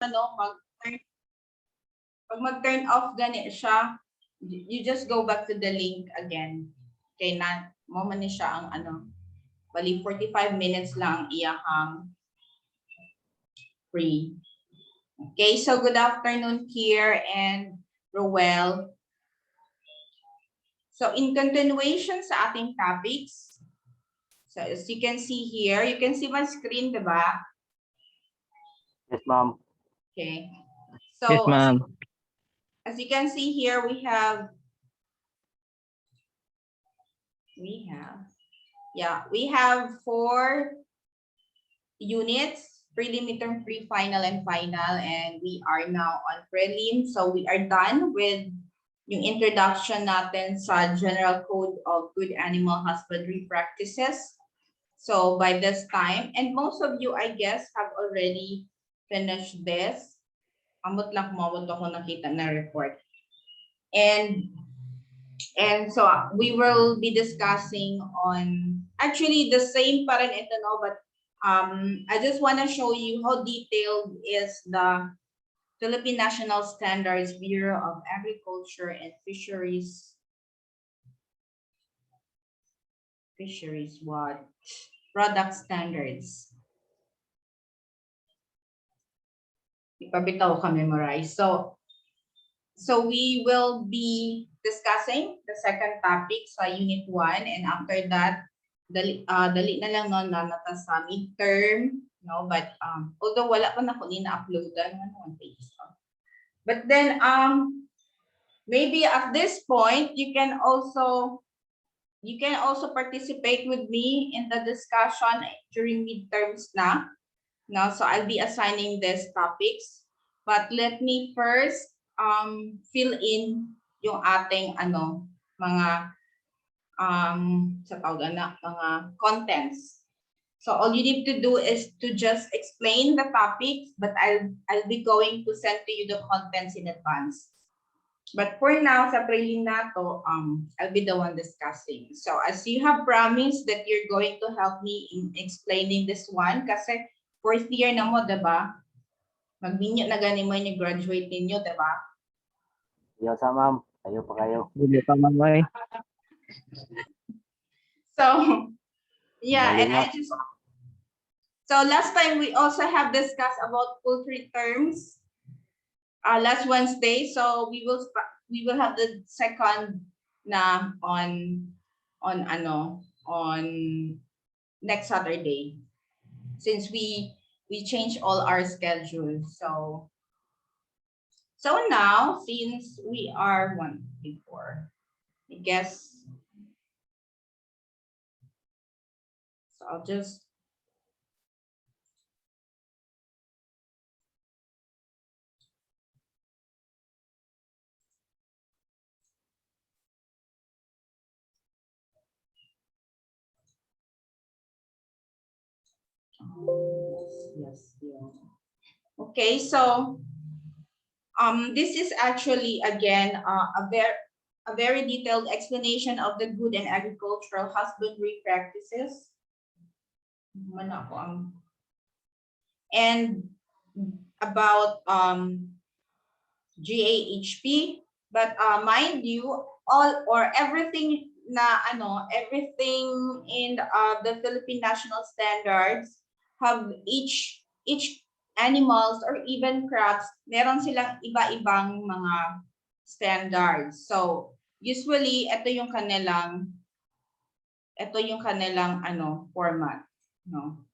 ano, pag mag-turn off gani siya, you just go back to the link again. Okay, na mo man ni siya ang ano, bali 45 minutes lang iyahang free. Okay, so good afternoon, Kier and Roel. So in continuation sa ating topics, so as you can see here, you can see my screen, diba? Yes, ma'am. Okay. Yes, So ma'am. as you can see here, we have we have 4 units, prelim, midterm, pre-final, and final, and we are now on prelim. So we are done with yung introduction natin sa General Code of Good Animal Husbandry Practices. So by this time, and most of you, I guess, have already finished this. Amot lang kumawag ako nakita na report. And so we will be discussing on actually the same pa rin ito, no, but I just want to show you how detailed is the Philippine National Standards Bureau of Agriculture and Fisheries what product standards. Ipabitaw ka memorize. So we will be discussing the second topic sa Unit 1, and after that, dali na lang no, na nata sa midterm, no, but although wala pa na ko na-uploadan one page. But then maybe at this point you can also participate with me in the discussion during midterms na. No, so I'll be assigning these topics, but let me first fill in yung ating ano mga sa tawag na mga contents. So all you need to do is to just explain the topics, but I'll be going to send to you the contents in advance. But for now, sa prelim na to, I'll be the one discussing. So as you have promised that you're going to help me in explaining this one, kasi 4th year na mo, diba? Mag-minyo na gani mo yung graduate ninyo, diba? Yo sa ma'am. Kayo pa kayo. Hindi pa, ma'am. Ay. So, yeah, and so last time we also have discussed about poultry terms last Wednesday. So we will have the second na on next Saturday, since we changed all our schedules. So now, since we are 1 before, I guess, so I'll just yes. Okay, so this is actually again a very detailed explanation of the good and agricultural husbandry practices. And about GAHP, but mind you, all or everything na everything in the Philippine National Standards have each animals or even crops, meron silang iba-ibang mga standards. So usually ito yung kanilang format, no?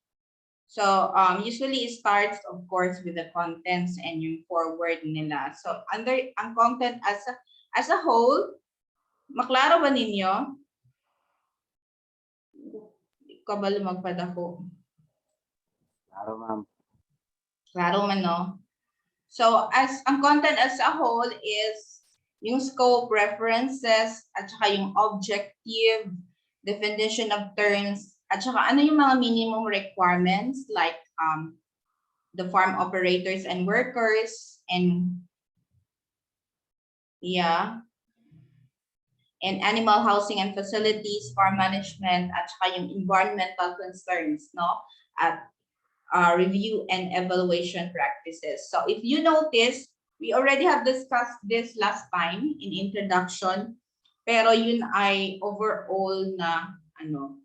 So usually it starts, of course, with the contents and yung forward nila. So under ang content as a whole, maklaro ba ninyo? Kabalo magpadako. Klaro, ma'am. Klaro man, no? So as ang content as a whole is yung scope, references, at saka yung objective, definition of terms, at saka ano yung mga minimum requirements like the farm operators and workers, and animal housing and facilities, farm management, at saka yung environmental concerns, no? At review and evaluation practices. So if you notice, we already have discussed this last time in introduction, pero yun ay overall na ano.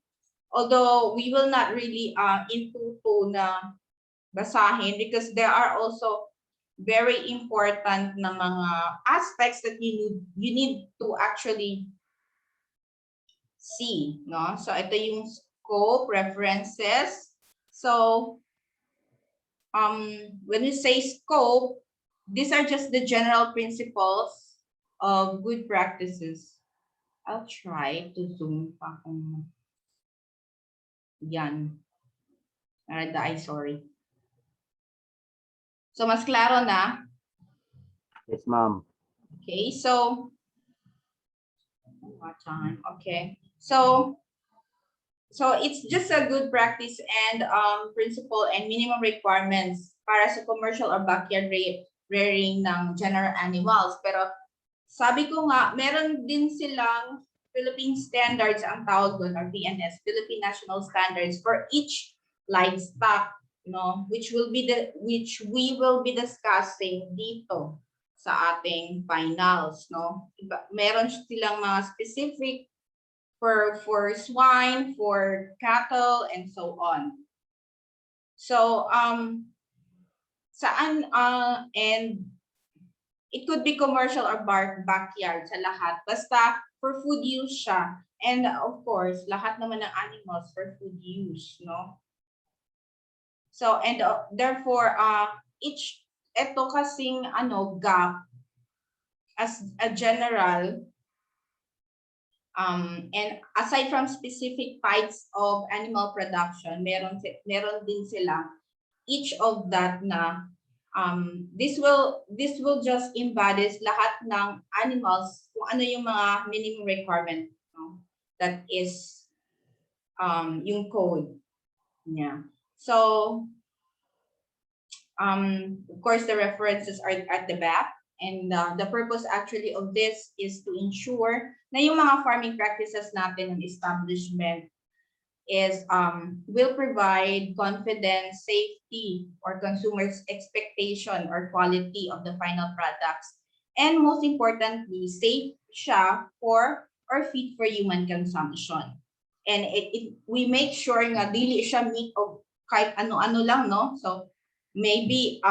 Although we will not really into na basahin because there are also very important na mga aspects that you need to actually see, no? So ito yung scope, references. So when we say scope, these are just the general principles of good practices. I'll try to zoom pa kung yan. Sorry. So mas klaro na? Yes, ma'am. Okay, so okay. So it's just a good practice and principle and minimum requirements para sa commercial or backyard rearing ng general animals. Pero sabi ko nga, meron din silang Philippine standards ang tawag doon, or PNS, Philippine National Standards for each livestock, no, which we will be discussing dito sa ating finals, no. Meron silang mga specific for swine, for cattle, and so on. So saan and it could be commercial or backyard sa lahat. Basta for food use siya. And of course, lahat naman ng animals for food use, no? So and therefore ito kasing gap as a general and aside from specific types of animal production, meron din sila each of that na this will just embodies lahat ng animals kung ano yung mga minimum requirement, no? That is yung code niya. So of course the references are at the back. And the purpose actually of this is to ensure na yung mga farming practices natin ng establishment is will provide confidence, safety, or consumers' expectation or quality of the final products. And most importantly, safe siya for or fit for human consumption. And we make sure nga dili siya meat of kahit ano-ano lang, no? So maybe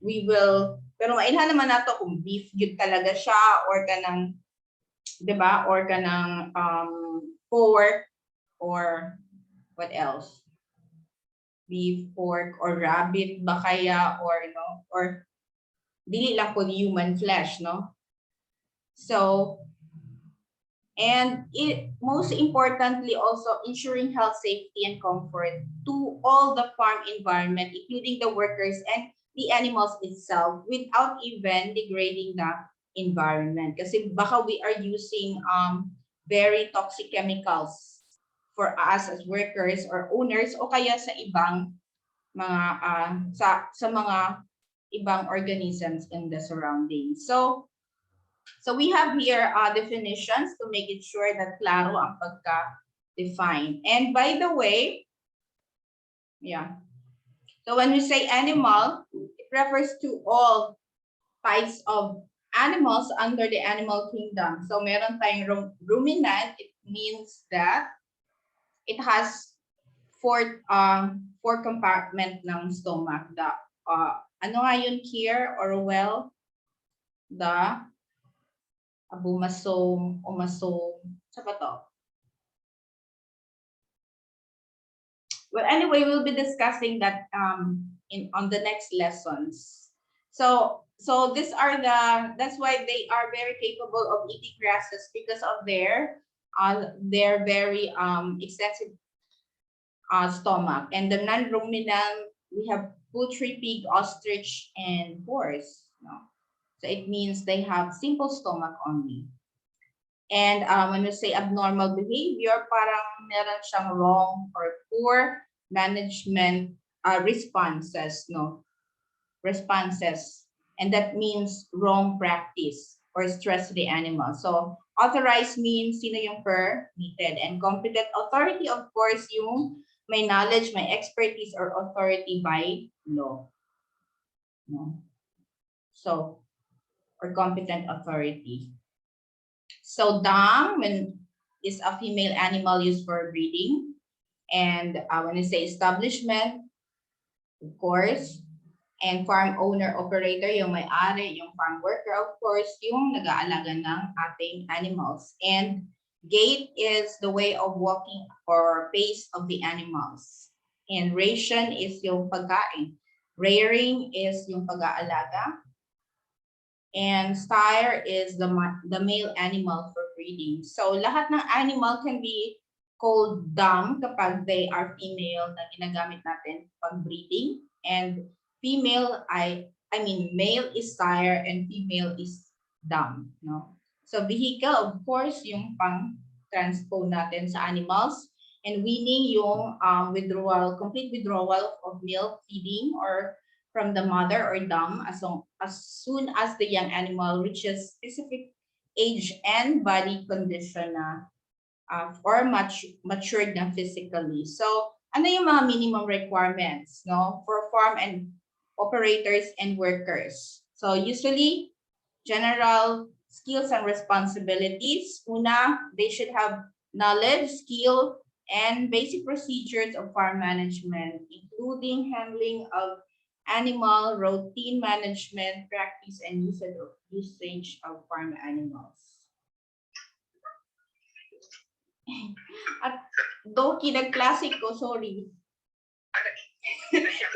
we will, pero mailhan naman nato kung beef yun talaga siya or kanang, 'di ba? Or kanang pork or what else? Beef, pork, or rabbit ba kaya, or or dili lang po human flesh, no? So and most importantly also ensuring health, safety, and comfort to all the farm environment, including the workers and the animals itself, without even degrading the environment. Kasi baka we are using very toxic chemicals for us as workers or owners o kaya sa ibang mga sa mga ibang organisms in the surroundings. So we have here definitions to make it sure that klaro ang pagka-define. And by the way, yeah. So when we say animal, it refers to all types of animals under the animal kingdom. So meron tayong ruminant, it means that it has four compartment ng stomach. The ano nga yun here or well, the abumasome, umasome, sa ba to? Well, anyway, we'll be discussing that on the next lessons. So these are that's why they are very capable of eating grasses because of their very extensive stomach. And the non-ruminant, we have poultry, pig, ostrich, and horse. No? So it means they have simple stomach only. And when we say abnormal behavior, parang meron siyang wrong or poor management responses, no? Responses. And that means wrong practice or stress to the animal. So authorized means sino yung permitted, and competent authority, of course, yung may knowledge, may expertise, or authority by law. No? So, or competent authority. So, dam is a female animal used for breeding. And when I say establishment, of course, and farm owner operator, yung may-ari, yung farm worker, of course, yung nag-aalaga ng ating animals. And gait is the way of walking or pace of the animals. And ration is yung pagkain. Rearing is yung pag-aalaga. And sire is the male animal for breeding. So lahat ng animal can be called dam kapag they are female na ginagamit natin pag breeding. And female, I mean male is sire and female is dam. No? So vehicle, of course, yung pang transpo natin sa animals. And weaning yung withdrawal, complete withdrawal of milk feeding or from the mother or dam as soon as the young animal reaches specific age and body condition na or matured na physically. So, ano yung mga minimum requirements, no, for farm and operators and workers? So, usually, general skills and responsibilities. Una, they should have knowledge, skill, and basic procedures of farm management, including handling of animal, routine management, practice, and usage of farm animals. At Doki, nag-classic ko, sorry.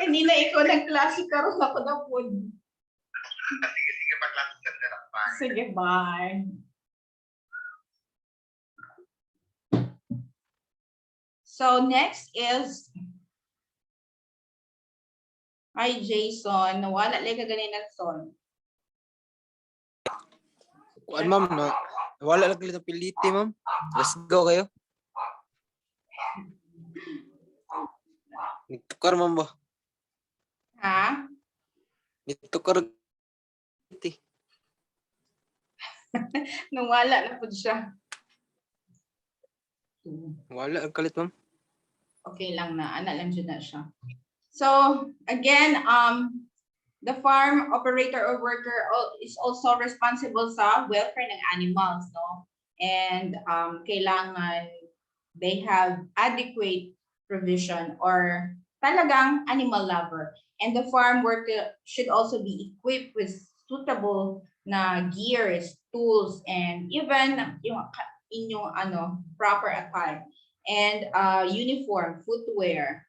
Kanina ikaw nag-classic ka rin ako na po. Sige, mag-classic ka na lang. Sige, bye. So next is, hi Jason, nawala lang ka ganun ng son. Kuan ma'am, no? Wala lang ulit ang piliti, ma'am. Let's go kayo. Nagtukar, ma'am ba? Ha? Nagtukar. Nawala na po siya. Wala ang kalit, ma'am. Okay lang na, anak lang dyan na siya. So again, the farm operator or worker is also responsible sa welfare ng animals, no? And kailangan they have adequate provision or talagang animal lover. And the farm worker should also be equipped with suitable na gears, tools, and even yung inyong proper attire and uniform, footwear,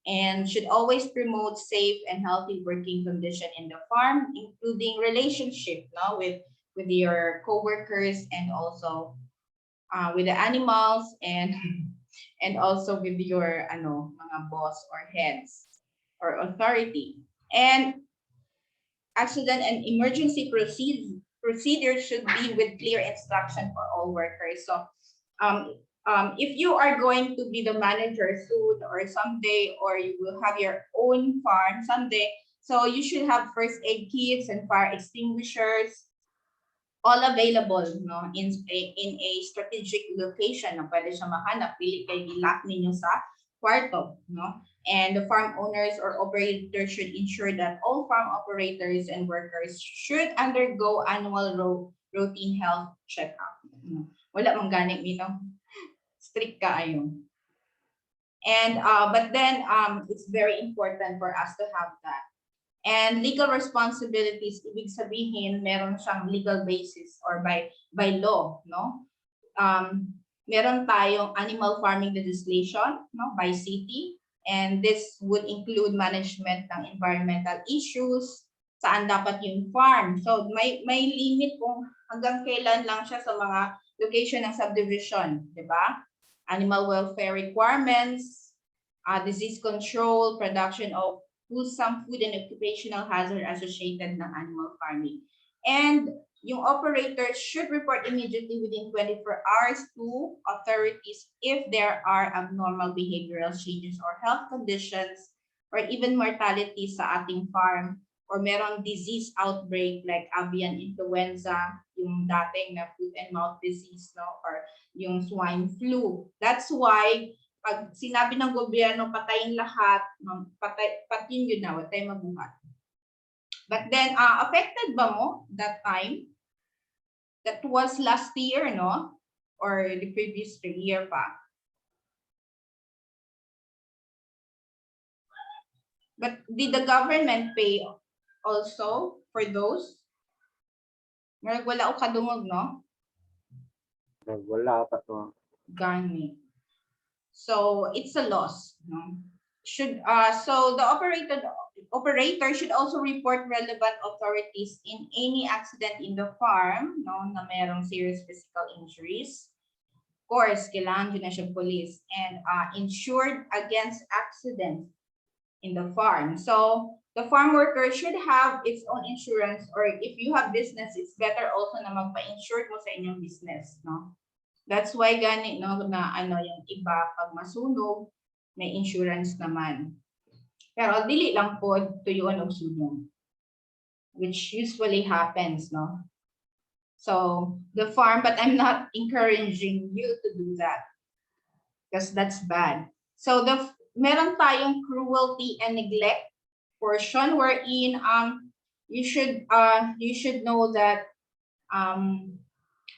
and should always promote safe and healthy working condition in the farm, including relationship, no, with your co-workers and also with the animals and and also with your mga boss or heads or authority. And accident and emergency procedures should be with clear instruction for all workers. So if you are going to be the manager soon or someday, or you will have your own farm someday, so you should have first aid kits and fire extinguishers all available, no, in a strategic location na pwede siya mahanap, pili kay ilak ninyo sa kwarto, no? And the farm owners or operators should ensure that all farm operators and workers should undergo annual routine health checkup. Wala mang ganing mino. Strict ka ayon. And but then it's very important for us to have that. And legal responsibilities, ibig sabihin meron siyang legal basis or by law, no? Meron tayong animal farming legislation, no, by city, and this would include management ng environmental issues, saan dapat yung farm. So may limit kung hanggang kailan lang siya sa mga location ng subdivision, di ba? Animal welfare requirements, disease control, production of some food and occupational hazard associated ng animal farming. And yung operators should report immediately within 24 hours to authorities if there are abnormal behavioral changes or health conditions or even mortality sa ating farm, or merong disease outbreak like avian influenza, yung dating na foot and mouth disease, no, or yung swine flu. That's why pag sinabi ng gobyerno patayin lahat, patin yun na, wala tayong mabuhat. But then, affected ba mo that time? That was last year, no? Or the previous year pa? But did the government pay also for those? Wala o kadungog, no? Wala pa to. Gani. So it's a loss, no? So the operator should also report relevant authorities in any accident in the farm, no, na mayroong serious physical injuries. Of course, kailangan yun na siya police and insured against accidents in the farm. So the farm worker should have its own insurance, or if you have business, it's better also na magpa-insured mo sa inyong business, no? That's why gani, no, na yung iba pag masunog, may insurance naman. Pero dili lang po tuyuan og sunog, which usually happens, no? So the farm, but I'm not encouraging you to do that because that's bad. So meron tayong cruelty and neglect portion wherein you should know that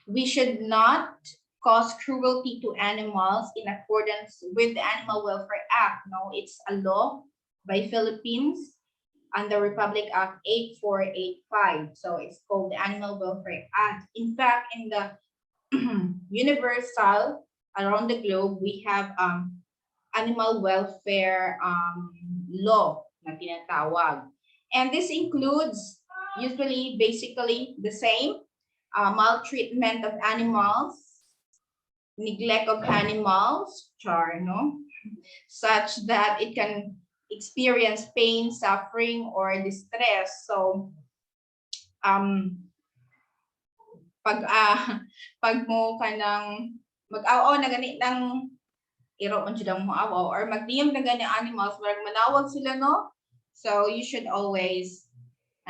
we should not cause cruelty to animals in accordance with the Animal Welfare Act. No, it's a law by Philippines under Republic Act 8485. So it's called the Animal Welfare Act. In fact, in the universal around the globe, we have animal welfare law na tinatawag. And this includes usually basically the same maltreatment of animals, neglect of animals, no? Such that it can experience pain, suffering, or distress. So, pag mo kanang mag-aw na gani ng iroon sila mo awaw or magdiyam na gani animals, wag manawag sila, no? So you should always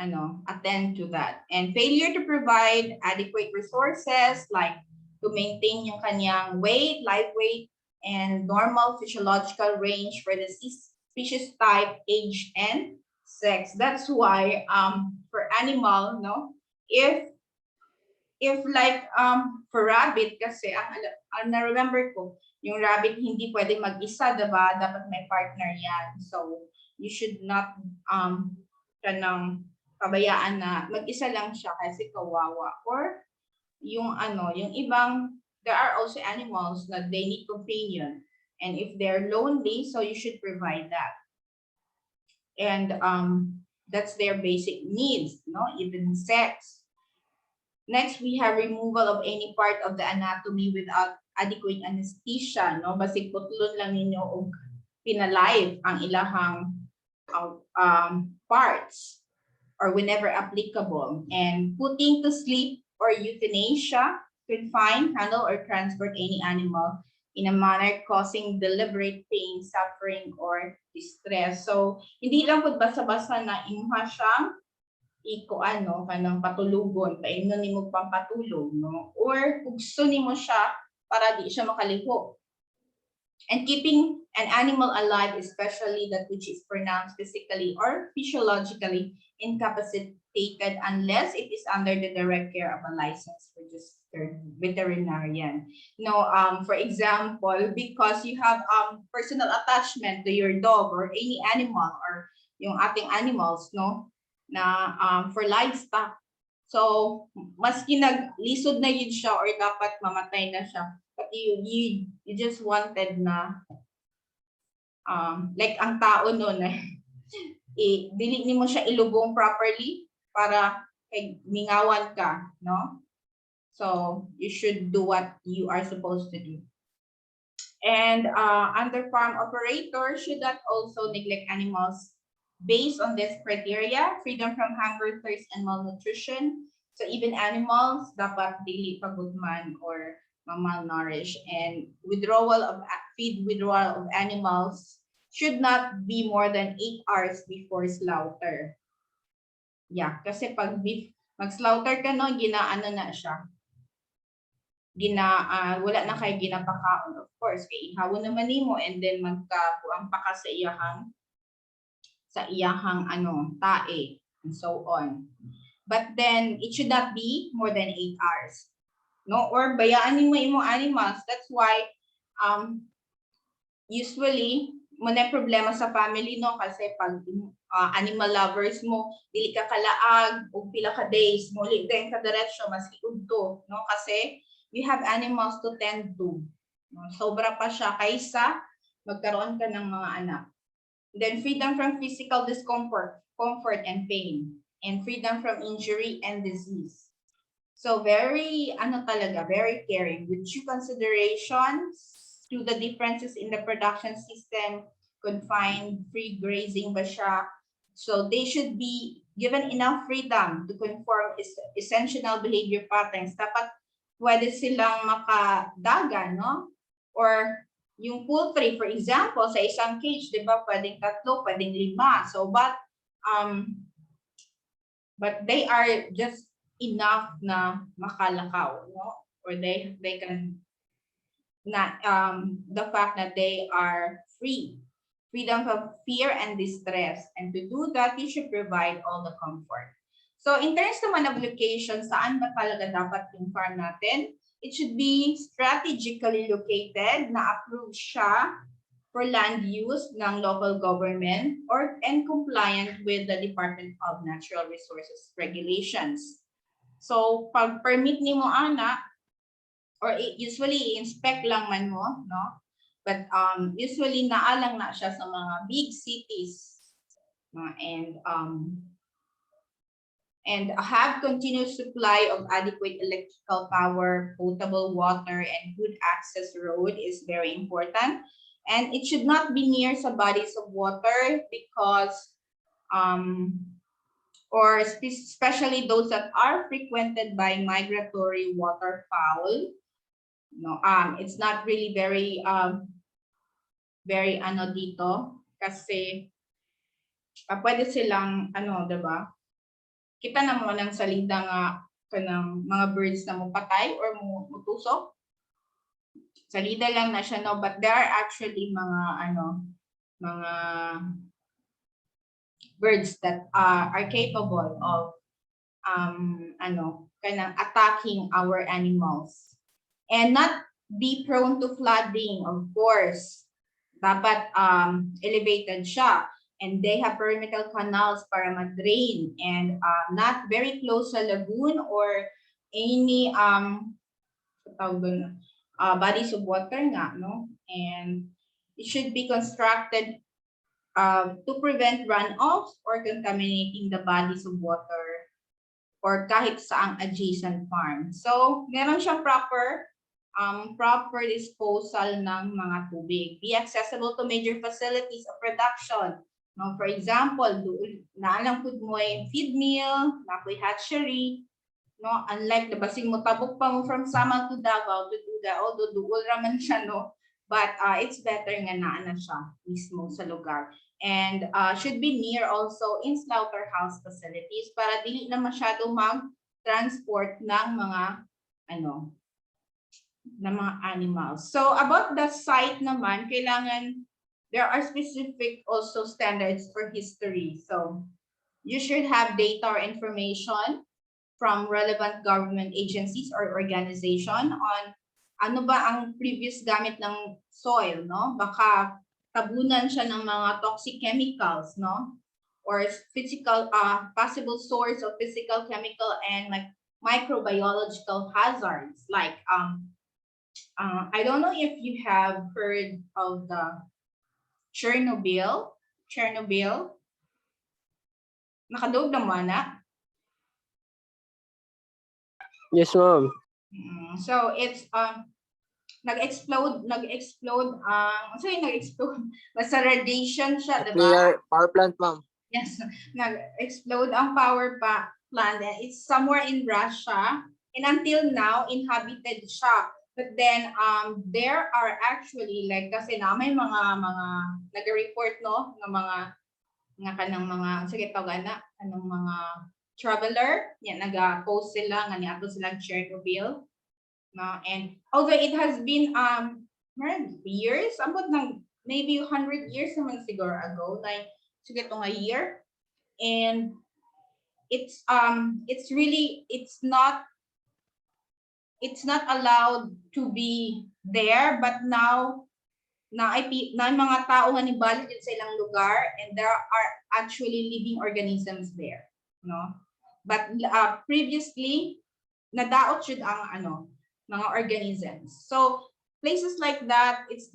attend to that. And failure to provide adequate resources like to maintain yung kanyang weight, life weight, and normal physiological range for the species type, age, and sex. That's why for animal, no, if like for rabbit kasi ang na-remember ko, yung rabbit hindi pwede mag-isa, diba? Dapat may partner yan. So you should not kanang pabayaan na mag-isa lang siya kasi kawawa. Or yung yung ibang, there are also animals that they need companion. And if they're lonely, so you should provide that. And that's their basic needs, no? Even sex. Next, we have removal of any part of the anatomy without adequate anesthesia, no? Basig putlon lang ninyo og pinalive ang ilahang parts or whenever applicable, and putting to sleep or euthanasia, confine, handle, or transport any animal in a manner causing deliberate pain, suffering, or distress. So, hindi lang po basta-basta na imuha siyang kanang patulugon, paingnon nimo pampatulog, no? Or kugso nimo siya para di siya makaliho. And keeping an animal alive, especially that which is pronounced physically or physiologically incapacitated unless it is under the direct care of a licensed registered veterinarian. No, for example, because you have personal attachment to your dog or any animal or yung ating animals, no, na for livestock. So, maski naglisod na yun siya or dapat mamatay na siya, but you just wanted na like ang tao noon dili nimo siya ilubong properly para kay mingawan ka, no? So you should do what you are supposed to do. And under farm operator should not also neglect animals based on this criteria: freedom from hunger, thirst, and malnutrition. So even animals dapat dili pagudman or malnourished, and feed withdrawal of animals should not be more than 8 hours before slaughter. Yeah, kasi pag beef mag-slaughter ka, no, ginaano na siya. wala na kay ginapakaon, of course kay ihawon naman nimo and then magkabuang pa ka sa iyahang tae and so on. But then it should not be more than 8 hours. No, or bayaan nimo imong animals. That's why usually mo na problema sa family, no, kasi pag animal lovers mo dili ka kalaag o pila ka days mo li din ka diretso maski udto, no, kasi you have animals to tend to, no? Sobra pa siya kaysa magkaroon ka ng mga anak. Then freedom from physical discomfort, comfort and pain, and freedom from injury and disease. So very talaga, very caring with due considerations to the differences in the production system, confined, free grazing ba siya. So they should be given enough freedom to conform essential behavior patterns. Dapat pwede silang makadaga, no? Or yung poultry, for example, sa isang cage, di ba, pwedeng 3, pwedeng 5. So, but they are just enough na makalakaw, no? Or they can not the fact that they are free, freedom from fear and distress, and to do that you should provide all the comfort. So in terms naman of location, saan ba talaga dapat yung farm natin? It should be strategically located, na approved siya for land use ng local government and compliant with the Department of Natural Resources regulations. So pag permit nimo ana, or usually i-inspect lang man mo, no? But usually naalang na siya sa mga big cities, and have continuous supply of adequate electrical power, potable water, and good access road is very important. And it should not be near sa bodies of water because or especially those that are frequented by migratory waterfowl. No, it's not really very dito kasi pwede silang diba? Kita na mo ng salida nga kanang mga birds na mupatay or mutusok. Salida lang na siya, no, but there are actually mga birds that are capable of kanang attacking our animals. And not be prone to flooding, of course. Dapat elevated siya. And they have perimeter canals para mag-drain and not very close sa lagoon or any bodies of water nga, no? And it should be constructed to prevent runoffs or contaminating the bodies of water or kahit saang adjacent farm. So, meron siyang proper disposal ng mga tubig. Be accessible to major facilities of production. No, for example, naalang pud mo ay feed mill, napoy hatchery, no, unlike the basing mo tabok pa mo from Sama to Davao to do that, although duol raman siya, no, but it's better nga naa na siya mismo sa lugar. And should be near also in slaughterhouse facilities para dili na masyado mag-transport ng mga animals. So about the site naman, kailangan there are specific also standards for history. So you should have data or information from relevant government agencies or organization on ano ba ang previous gamit ng soil, no? Baka tabunan siya ng mga toxic chemicals, no? Or physical possible source of physical, chemical, and like microbiological hazards. Like I don't know if you have heard of the Chernobyl. Nakadog naman na. Yes, ma'am. So it's nag-explode basta radiation siya, diba? Nuclear power plant, ma'am. Yes, nag-explode ang power plant. It's somewhere in Russia and until now inhabited siya. But then there are actually like kasi na may mga nag-report, no, ng kanang mga sige tawagan na anong mga traveler yan naga-post sila nga niadto silang Chernobyl. No? And although it has been years, about ng maybe 100 years naman siguro ago, like sige itong a year, and it's really it's not allowed to be there, but now na yung mga tao nga nibalik din sa ilang lugar, and there are actually living organisms there, no? But previously nadaot jud ang mga organisms. So places like that, it's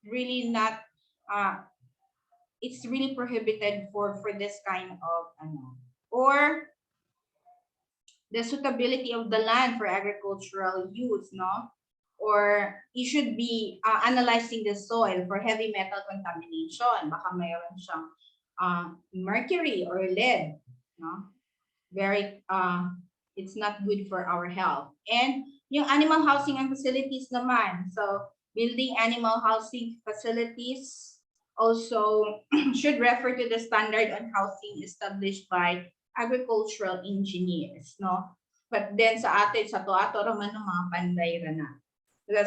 really not it's really prohibited for this kind of or the suitability of the land for agricultural use, no? Or you should be analyzing the soil for heavy metal contamination. Baka mayroon siyang mercury or lead, no? Very it's not good for our health. And yung animal housing and facilities naman. So building animal housing facilities also should refer to the standard on housing established by agricultural engineers, no? But then sa atin, sa to-ato raman ng mga panday ra na.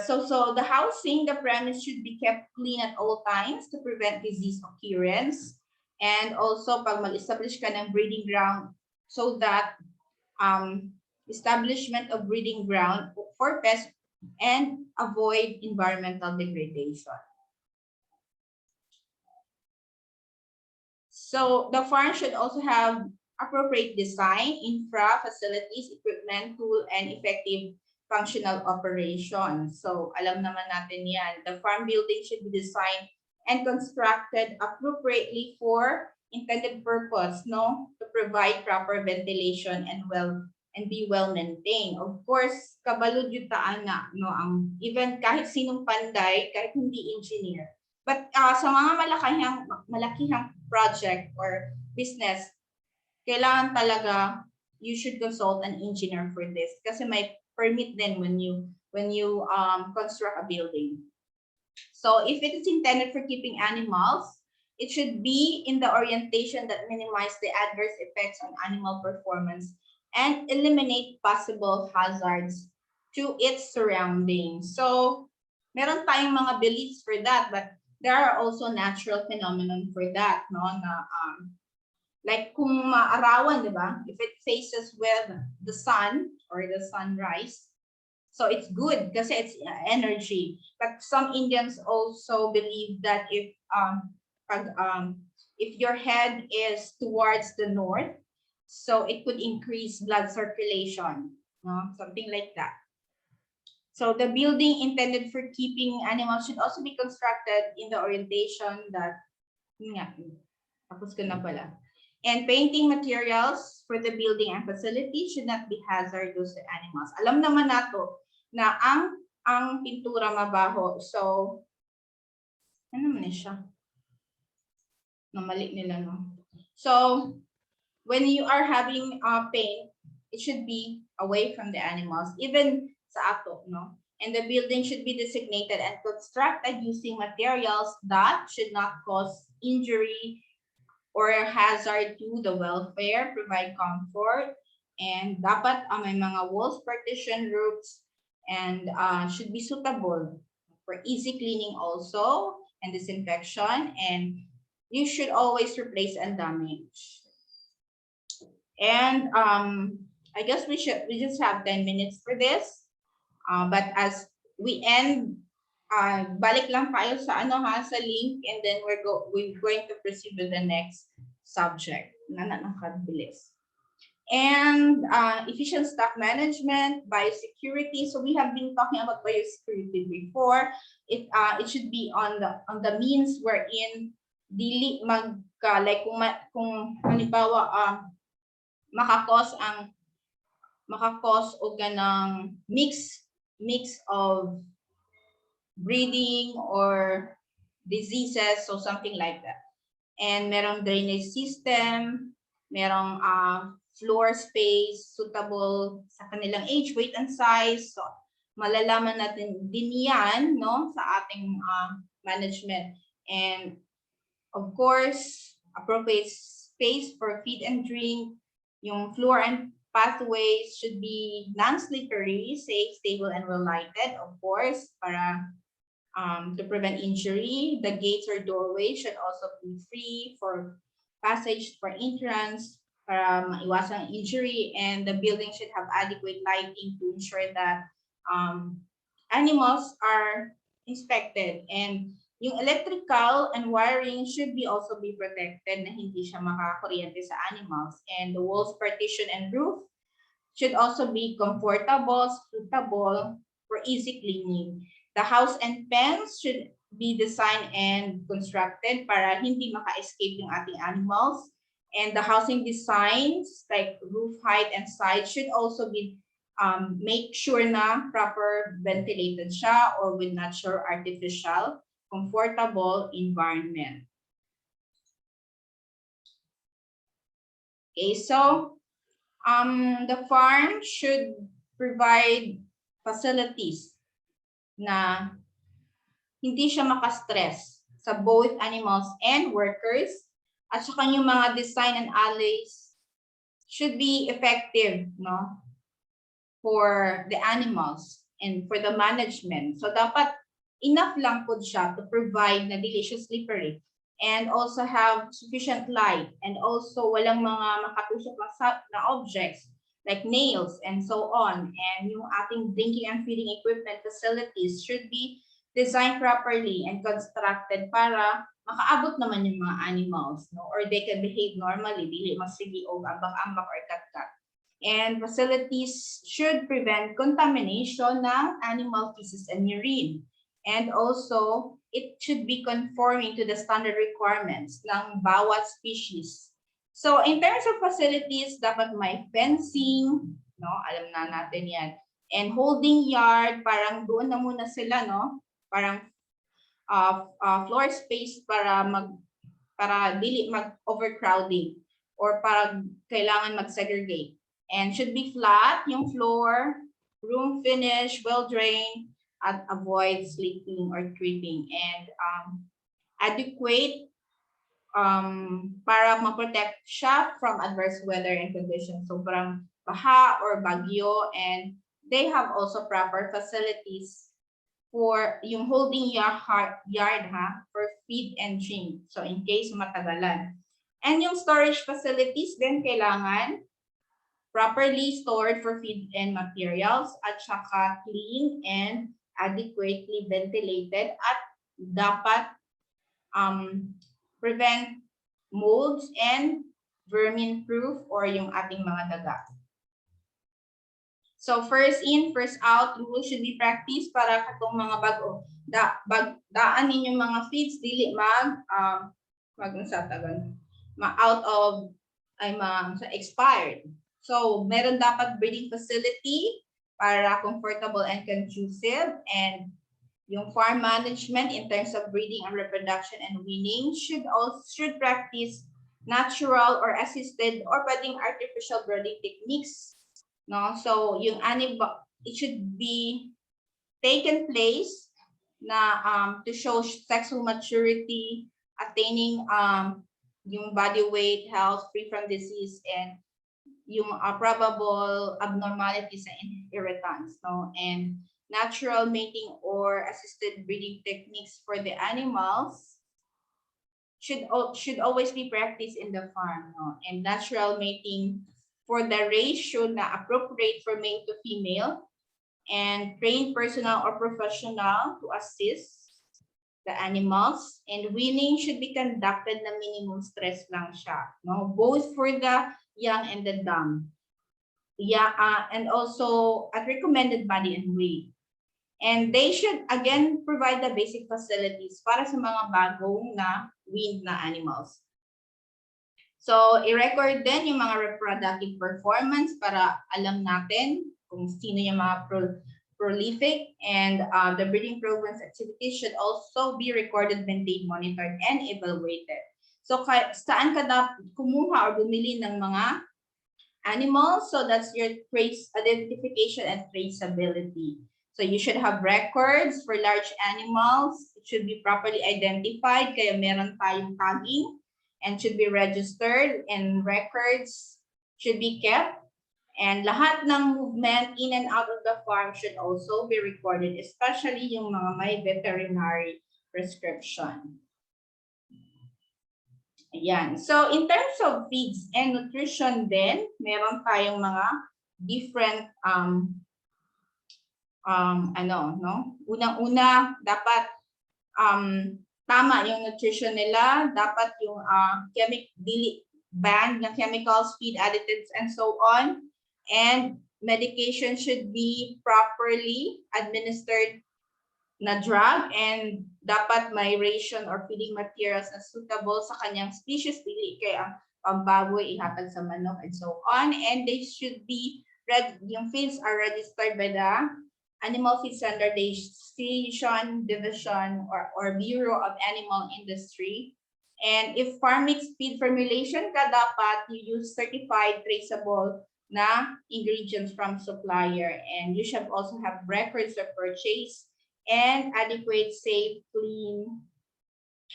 So the housing, the premise should be kept clean at all times to prevent disease occurrence. And also, pag mag-establish ka ng breeding ground, so that establishment of breeding ground for pests and avoid environmental degradation. So the farm should also have appropriate design, infra, facilities, equipment, tool, and effective functional operation. So alam naman natin yan. The farm building should be designed and constructed appropriately for intended purpose, no? To provide proper ventilation and be well maintained. Of course, kabalod yung taana, no? Even kahit sinong panday, kahit hindi engineer. But sa mga malakihang project or business, kailangan talaga you should consult an engineer for this kasi may permit din when you construct a building. So if it is intended for keeping animals, it should be in the orientation that minimize the adverse effects on animal performance and eliminate possible hazards to its surroundings. So meron tayong mga beliefs for that, but there are also natural phenomenon for that, no? Na like kung maarawan, di ba? If it faces with the sun or the sunrise, so it's good kasi it's energy. But some Indians also believe that if your head is towards the north, so it could increase blood circulation, no? Something like that. So the building intended for keeping animals should also be constructed in the orientation that, tapos ko na pala. And painting materials for the building and facility should not be hazardous to animals. Alam naman nato na ang pintura mabaho. So, ano man siya? Namali nila, no? So, when you are having paint, it should be away from the animals, even sa ato, no? And the building should be designated and constructed using materials that should not cause injury or hazard to the welfare, provide comfort, and dapat may mga walls, partition, roofs, and should be suitable for easy cleaning also, and disinfection, and you should always replace and damage. And I guess we just have 10 minutes for this. But as we end, balik lang tayo sa sa link, and then we're going to proceed with the next subject. Nakakabilis. And efficient stock management, biosecurity. So we have been talking about biosecurity before. It should be on the means wherein dili like kung halimbawa makakos o ganang mix of breeding or diseases, so something like that. And merong drainage system, merong floor space suitable sa kanilang age, weight, and size. So malalaman natin din yan, no, sa ating management. And of course, appropriate space for feed and drink, yung floor and pathways should be non-slippery, safe, stable, and well-lighted, of course, para to prevent injury. The gates or doorways should also be free for passage for entrance para maiwasan injury, and the building should have adequate lighting to ensure that animals are inspected, and yung electrical and wiring should be also be protected na hindi siya makakuryente sa animals, and the walls, partition, and roof should also be comfortable, suitable for easy cleaning. The house and pens should be designed and constructed para hindi maka-escape yung ating animals. And the housing designs like roof height and size should also be make sure na proper ventilated siya or with natural, artificial, comfortable environment. Okay, so the farm should provide facilities na hindi siya maka-stress sa both animals and workers, at saka yung mga design and alleys should be effective, no, for the animals and for the management. So dapat enough lang po siya to provide na dili siya slippery, and also have sufficient light, and also walang mga makatusok na objects like nails and so on. And yung ating drinking and feeding equipment facilities should be designed properly and constructed para makaabot naman yung mga animals, no, or they can behave normally, dili masigi og ambak-ambak or kat-kat. And facilities should prevent contamination ng animal feces and urine. And also, it should be conforming to the standard requirements ng bawat species. So in terms of facilities, dapat may fencing, no, alam na natin yan. And holding yard, parang doon na muna sila, no, parang floor space para dili mag-overcrowding or para kailangan mag-segregate. And should be flat yung floor, room finish, well-drained, at avoid sleeping or tripping, and adequate para ma-protect siya from adverse weather and conditions. So parang baha or bagyo, and they have also proper facilities for yung holding yard for feed and drink. So in case matagalan. And yung storage facilities din kailangan properly stored for feed and materials, at saka clean and adequately ventilated, at dapat prevent molds and vermin proof or yung ating mga daga. So first in, first out rule should be practiced para katong mga bago daan ninyong mga feeds dili out of expired. So meron dapat breeding facility para comfortable and conducive, and yung farm management in terms of breeding and reproduction and weaning should practice natural or assisted or pwedeng artificial breeding techniques, no? So yung it should be taken place na to show sexual maturity, attaining yung body weight, health, free from disease, and yung probable abnormalities sa inheritance, no? And natural mating or assisted breeding techniques for the animals should always be practiced in the farm, no? And natural mating for the ratio na appropriate for male to female, and trained personnel or professional to assist the animals, and weaning should be conducted na minimum stress lang siya, no? Both for the young and the dumb. Yeah, and also at recommended body and weight. And they should again provide the basic facilities para sa mga bagong na weaned na animals. So i-record din yung mga reproductive performance para alam natin kung sino yung mga prolific, and the breeding programs activities should also be recorded, maintained, monitored, and evaluated. So saan ka dapat kumuha or bumili ng mga animals? So that's your trace identification and traceability. So you should have records for large animals. It should be properly identified, kaya meron tayong tagging, and should be registered, and records should be kept. And lahat ng movement in and out of the farm should also be recorded, especially yung mga may veterinary prescription. Ayan. So, in terms of feeds and nutrition din, meron tayong mga different Unang-una, dapat tama yung nutrition nila, dapat yung ban ng chemicals, feed additives, and so on. And medication should be properly administered na drug, and dapat may ration or feeding materials na suitable sa kanyang species, dili kay ang pambaboy ihatag sa manok and so on. And they should be yung feeds are registered by the Animal Feed Standardization Division or Bureau of Animal Industry. And if farm mix feed formulation ka, dapat you use certified traceable na ingredients from supplier. And you should also have records of purchase and adequate, safe, clean,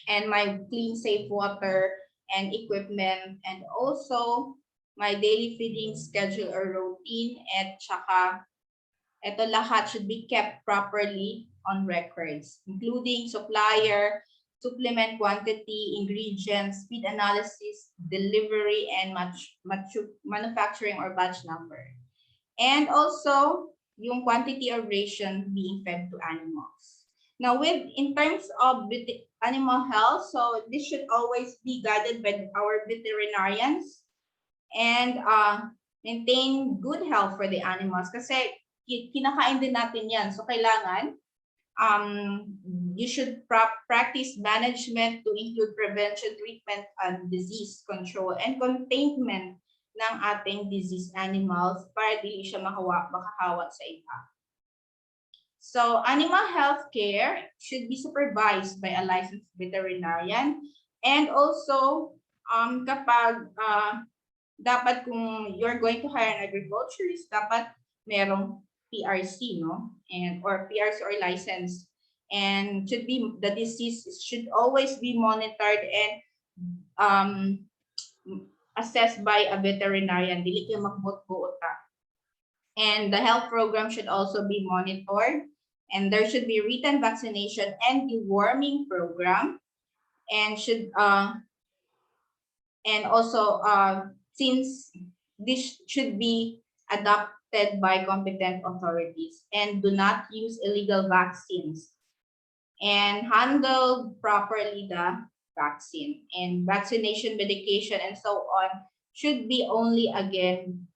and my clean, safe water and equipment. And also my daily feeding schedule or routine, at saka ito lahat should be kept properly on records, including supplier, supplement quantity, ingredients, feed analysis, delivery, and manufacturing or batch number. And also, yung quantity of ration being fed to animals. Now, in terms of animal health, so this should always be guided by our veterinarians and maintain good health for the animals kasi kinakain din natin yan. So kailangan you should practice management to include prevention, treatment, and disease control and containment ng ating disease animals para di siya makahawa sa iba. So animal health care should be supervised by a licensed veterinarian, and also kapag dapat kung you're going to hire an agriculturist, dapat merong PRC, no? And or PRC or license, and should be the disease should always be monitored and assessed by a veterinarian. Dili kayo magbut-buot ta. And the health program should also be monitored, and there should be written vaccination and deworming program, and should and also since this should be adopted by competent authorities, and do not use illegal vaccines, and handle properly the vaccine, and vaccination, medication, and so on should be only again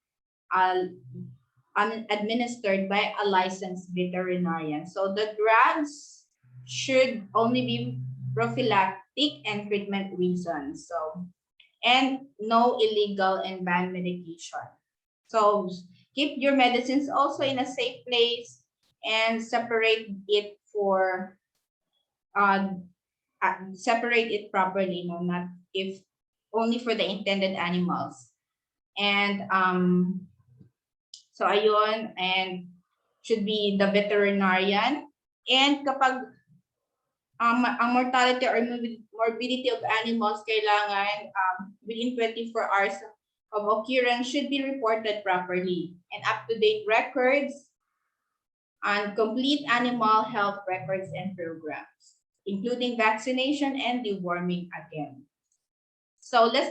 administered by a licensed veterinarian. So the drugs should only be prophylactic and treatment reasons. So, and no illegal and banned medication. So keep your medicines also in a safe place and separate it separate it properly, no, not if only for the intended animals. And so ayun, and should be the veterinarian. And kapag ang mortality or morbidity of animals kailangan within 24 hours of occurrence should be reported properly, and up-to-date records and complete animal health records and programs, including vaccination and deworming again. So let's